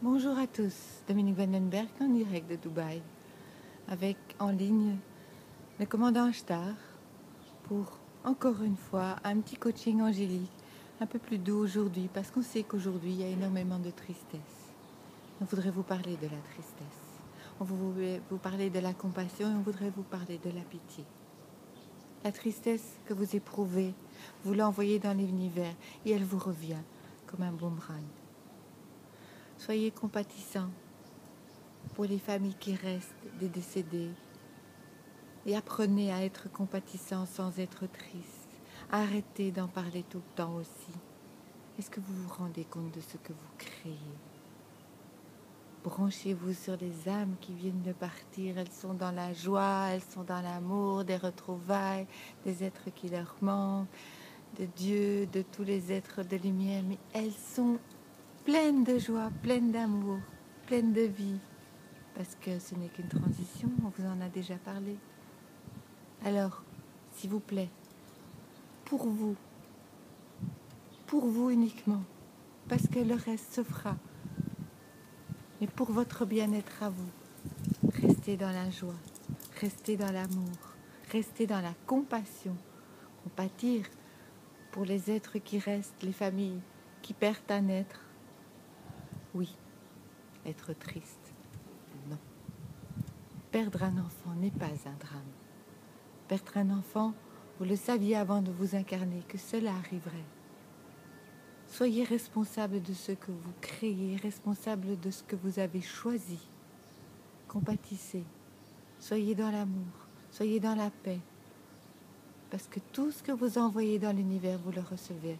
Bonjour à tous, Dominique Vandenberg en direct de Dubaï, avec en ligne le commandant Ashtar pour encore une fois un petit coaching angélique, un peu plus doux aujourd'hui parce qu'on sait qu'aujourd'hui il y a énormément de tristesse. On voudrait vous parler de la tristesse, on voudrait vous parler de la compassion et on voudrait vous parler de la pitié. La tristesse que vous éprouvez, vous l'envoyez dans l'univers et elle vous revient comme un boomerang. Soyez compatissants pour les familles qui restent des décédés et apprenez à être compatissants sans être triste. Arrêtez d'en parler tout le temps aussi. Est-ce que vous vous rendez compte de ce que vous créez? Branchez-vous sur les âmes qui viennent de partir. Elles sont dans la joie, elles sont dans l'amour, des retrouvailles, des êtres qui leur manquent, de Dieu, de tous les êtres de lumière. Mais elles sont pleines de joie, pleines d'amour, pleines de vie. Parce que ce n'est qu'une transition, on vous en a déjà parlé. Alors, s'il vous plaît, pour vous uniquement, parce que le reste se fera, mais pour votre bien-être à vous, restez dans la joie, restez dans l'amour, restez dans la compassion, compatir pour les êtres qui restent, les familles qui perdent un être. Oui, être triste, non. Perdre un enfant n'est pas un drame. Perdre un enfant, vous le saviez avant de vous incarner que cela arriverait. Soyez responsable de ce que vous créez, responsable de ce que vous avez choisi. Compatissez, soyez dans l'amour, soyez dans la paix, parce que tout ce que vous envoyez dans l'univers, vous le recevez.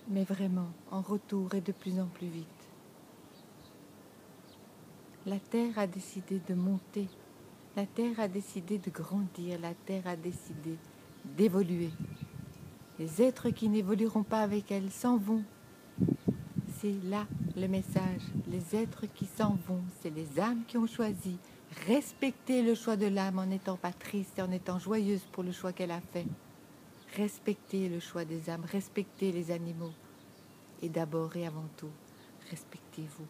Mais vraiment, en retour et de plus en plus vite. La Terre a décidé de monter, la Terre a décidé de grandir, la Terre a décidé d'évoluer. Les êtres qui n'évolueront pas avec elle s'en vont. C'est là le message. Les êtres qui s'en vont, c'est les âmes qui ont choisi. Respectez le choix de l'âme en n'étant pas triste et en étant joyeuse pour le choix qu'elle a fait. Respectez le choix des âmes, respectez les animaux. Et d'abord et avant tout, respectez-vous.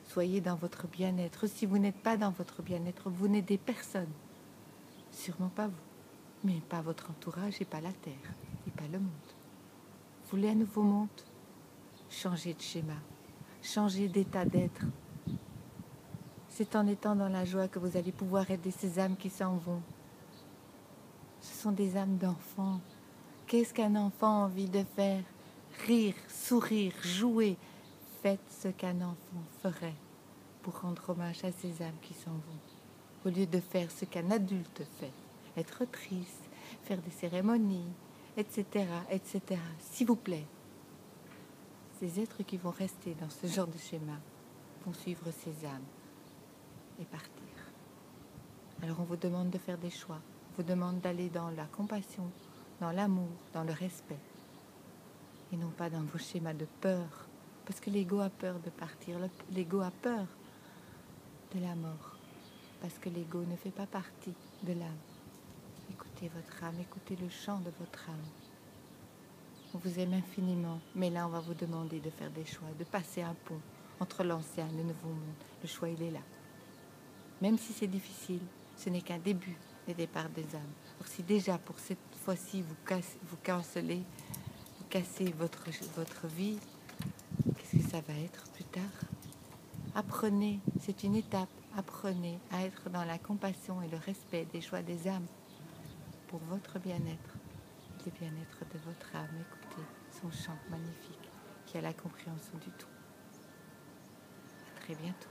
Soyez dans votre bien-être. Si vous n'êtes pas dans votre bien-être, vous n'aidez personne. Sûrement pas vous, mais pas votre entourage et pas la Terre et pas le monde. Vous voulez un nouveau monde? Changez de schéma, changez d'état d'être. C'est en étant dans la joie que vous allez pouvoir aider ces âmes qui s'en vont. Ce sont des âmes d'enfants. Qu'est-ce qu'un enfant a envie de faire? Rire, sourire, jouer. Faites ce qu'un enfant ferait pour rendre hommage à ces âmes qui s'en vont. Au lieu de faire ce qu'un adulte fait, être triste, faire des cérémonies, etc., etc. S'il vous plaît, ces êtres qui vont rester dans ce genre de schéma vont suivre ces âmes et partir. Alors on vous demande de faire des choix, on vous demande d'aller dans la compassion, dans l'amour, dans le respect, et non pas dans vos schémas de peur, parce que l'ego a peur de partir, l'ego a peur de la mort, parce que l'ego ne fait pas partie de l'âme. Écoutez votre âme, écoutez le chant de votre âme. On vous aime infiniment, mais là on va vous demander de faire des choix, de passer un pont entre l'ancien et le nouveau monde. Le choix il est là. Même si c'est difficile, ce n'est qu'un début des départs des âmes. Alors si déjà pour cette fois-ci vous cancellez, vous cassez votre vie, qu'est-ce que ça va être plus tard? Apprenez, c'est une étape, apprenez à être dans la compassion et le respect des choix des âmes pour votre bien-être, le bien-être de votre âme. Écoutez son chant magnifique qui a la compréhension du tout. À très bientôt.